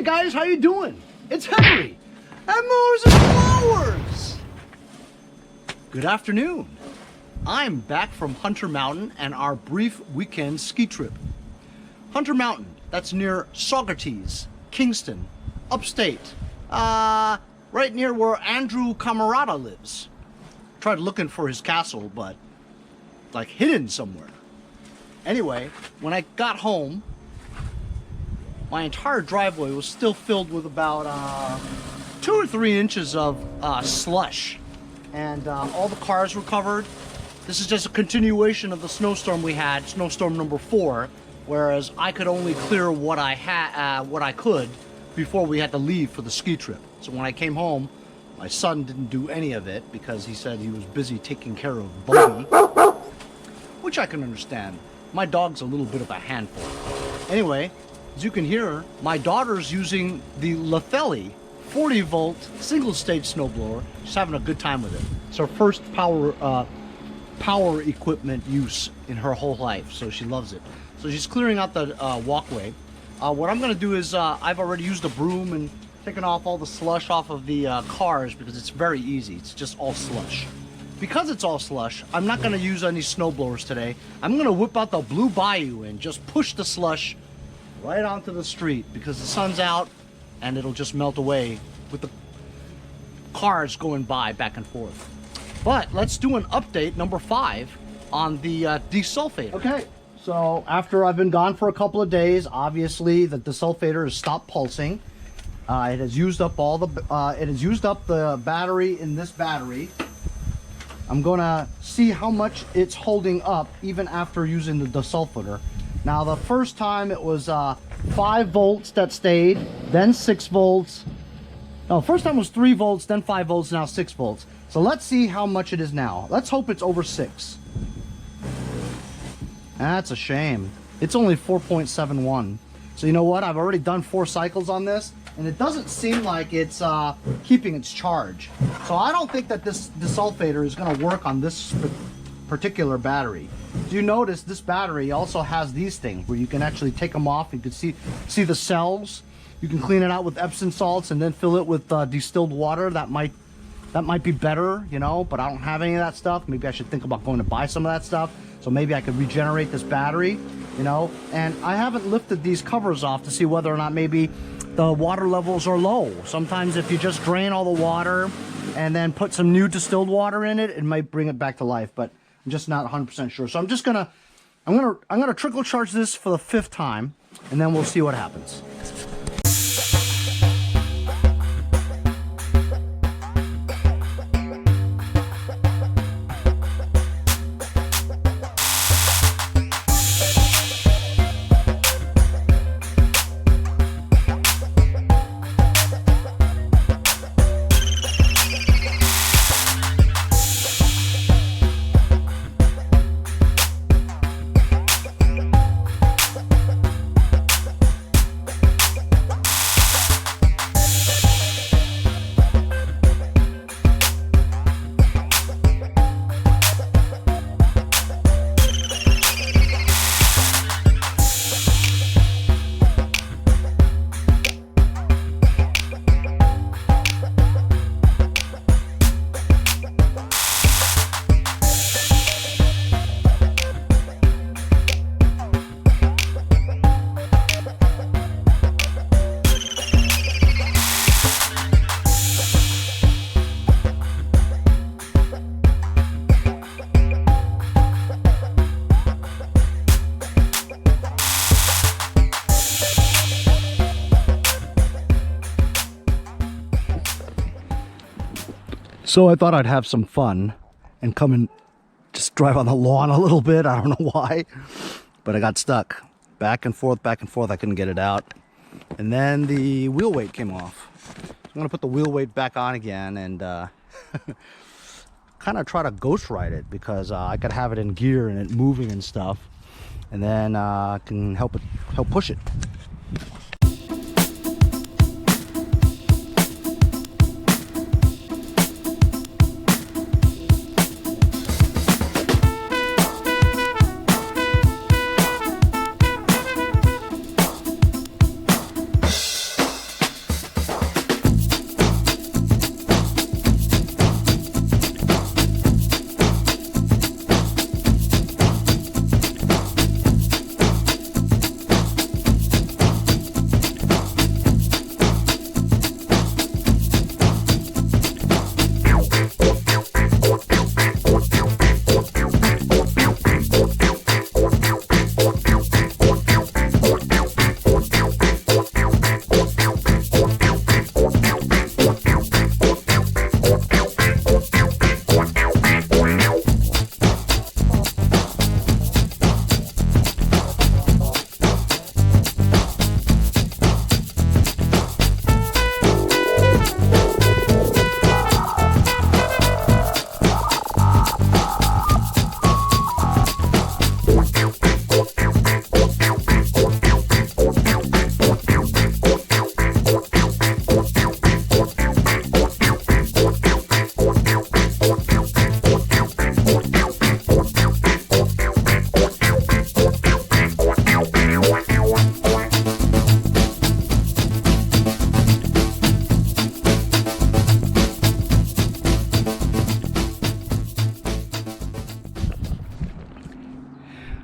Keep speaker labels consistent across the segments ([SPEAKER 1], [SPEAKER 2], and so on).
[SPEAKER 1] Hey guys, how you doing? It's Henry at Mowers and Flowers. Good afternoon. I'm back from Hunter Mountain and our brief weekend ski trip. Hunter Mountain, that's near Saugerties, Kingston, upstate. Right near where Andrew Camarada lives. Tried looking for his castle, but like hidden somewhere. Anyway, when I got home, my entire driveway was still filled with about 2 or 3 inches of slush. And all the cars were covered. This is just a continuation of the snowstorm we had, snowstorm number 4, whereas I could only clear what I could before we had to leave for the ski trip. So when I came home, my son didn't do any of it because he said he was busy taking care of Buddy, which I can understand. My dog's a little bit of a handful. Anyway, as you can hear, my daughter's using the Lethelli 40-volt single-stage snowblower. She's having a good time with it. It's her first power equipment use in her whole life, so she loves it. So she's clearing out the walkway. What I'm going to do is I've already used a broom and taken off all the slush off of the cars because it's very easy. It's just all slush. Because it's all slush, I'm not going to use any snow blowers today. I'm going to whip out the Blue Bayou and just push the slush right onto the street because the sun's out and it'll just melt away with the cars going by back and forth. But let's do an update, number 5, on the desulfator. Okay, so after I've been gone for a couple of days, obviously the desulfator has stopped pulsing. It has used up all the battery in this battery. I'm gonna see how much it's holding up even after using the desulfator. Now the first time it was 5 volts that stayed, then 6 volts. No, first time was 3 volts, then 5 volts, now 6 volts. So let's see how much it is now. Let's hope it's over 6. That's a shame. It's only 4.71. So you know what? I've already done 4 cycles on this, and it doesn't seem like it's keeping its charge. So I don't think that this desulfator is going to work on this particular battery. Do you notice this battery also has these things where you can actually take them off? You can see the cells. You can clean it out with Epsom salts and then fill it with distilled water. That might be better, you know, but I don't have any of that stuff. Maybe I should think about going to buy some of that stuff. So maybe I could regenerate this battery, you know. And I haven't lifted these covers off to see whether or not maybe the water levels are low. Sometimes if you just drain all the water and then put some new distilled water in it, it might bring it back to life, but I'm just not 100% sure. So I'm gonna trickle charge this for the 5th time, and then we'll see what happens. So I thought I'd have some fun and come and just drive on the lawn a little bit. I don't know why, but I got stuck. Back and forth, I couldn't get it out. And then the wheel weight came off. I'm gonna put the wheel weight back on again and kind of try to ghost ride it because I could have it in gear and it moving and stuff. And then I can help push it.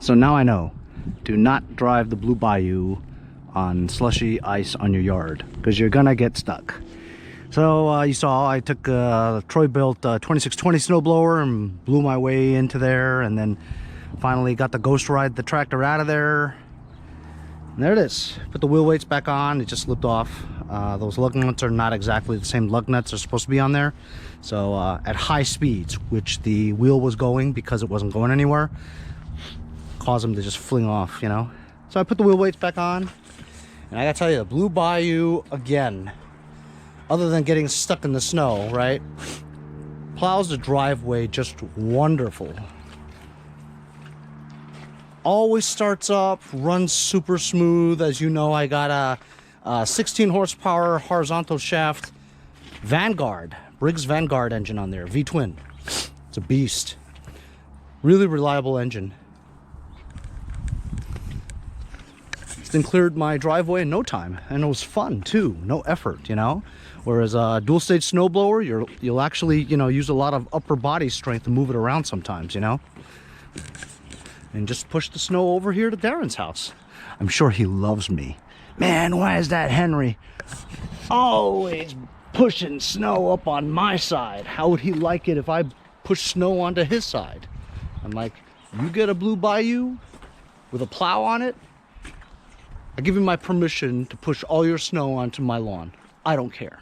[SPEAKER 1] So now I know. Do not drive the Blue Bayou on slushy ice on your yard, because you're gonna get stuck. So you saw I took a Troy Bilt 2620 snowblower and blew my way into there, and then finally got the ghost ride the tractor out of there. And there it is. Put the wheel weights back on. It just slipped off. Those lug nuts are not exactly the same lug nuts are supposed to be on there. So at high speeds, which the wheel was going because it wasn't going anywhere, caused them to just fling off, you know. So I put the wheel weights back on, and I gotta tell you, the Blue Bayou again, other than getting stuck in the snow, right, plows the driveway just wonderful. Always starts up, runs super smooth. As you know, I got a 16 horsepower horizontal shaft Vanguard, Briggs Vanguard engine on there, V-twin. It's a beast. Really reliable engine. Then cleared my driveway in no time, and it was fun too. No effort, you know. Whereas a dual stage snowblower, you'll actually, you know, use a lot of upper body strength to move it around sometimes, you know. And just push the snow over here to Darren's house. I'm sure he loves me. Man, why is that Henry always pushing snow up on my side? How would he like it if I push snow onto his side? I'm like, you get a Blue Bayou with a plow on it, I give you my permission to push all your snow onto my lawn. I don't care.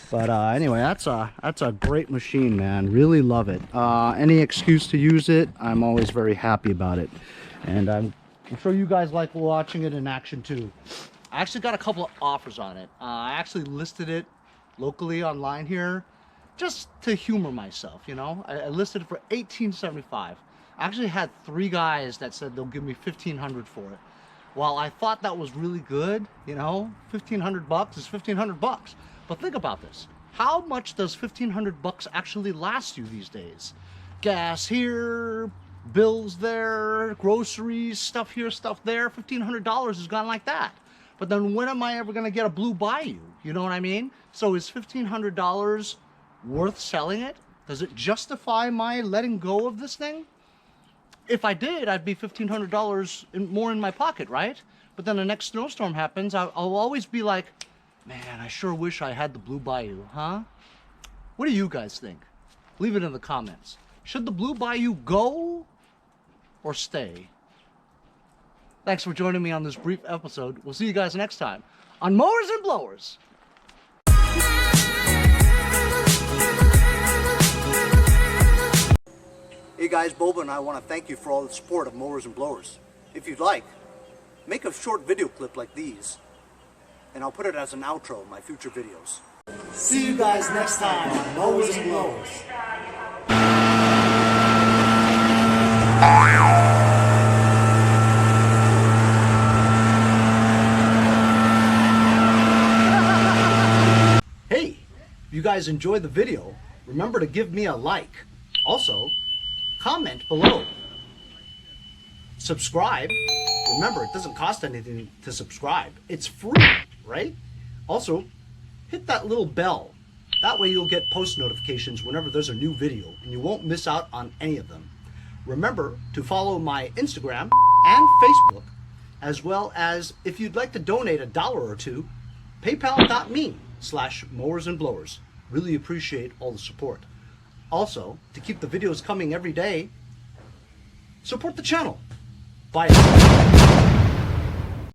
[SPEAKER 1] But anyway, that's a great machine, man. Really love it. Any excuse to use it, I'm always very happy about it. And I'm sure you guys like watching it in action too. I actually got a couple of offers on it. I actually listed it locally online here just to humor myself, you know. I listed it for $18.75. I actually had 3 guys that said they'll give me $1,500 for it. Well, I thought that was really good, you know, $1,500 is $1,500. But think about this. How much does $1,500 actually last you these days? Gas here, bills there, groceries, stuff here, stuff there. $1,500 is gone like that. But then when am I ever going to get a Blue Bayou? You know what I mean? So is $1,500 worth selling it? Does it justify my letting go of this thing? If I did, I'd be $1,500 more in my pocket, right? But then the next snowstorm happens, I'll always be like, man, I sure wish I had the Blue Bayou, huh? What do you guys think? Leave it in the comments. Should the Blue Bayou go or stay? Thanks for joining me on this brief episode. We'll see you guys next time on Mowers and Blowers. Hey guys, Boba and I want to thank you for all the support of Mowers and Blowers. If you'd like, make a short video clip like these, and I'll put it as an outro in my future videos. See you guys next time on Mowers and Blowers. Hey, if you guys enjoyed the video, remember to give me a like. Also, comment below. Subscribe. Remember, it doesn't cost anything to subscribe. It's free, right? Also, hit that little bell. That way you'll get post notifications whenever there's a new video, and you won't miss out on any of them. Remember to follow my Instagram and Facebook, as well as, if you'd like to donate $1 or $2, paypal.me/mowersandblowers. Really appreciate all the support. Also, to keep the videos coming every day, support the channel. Bye.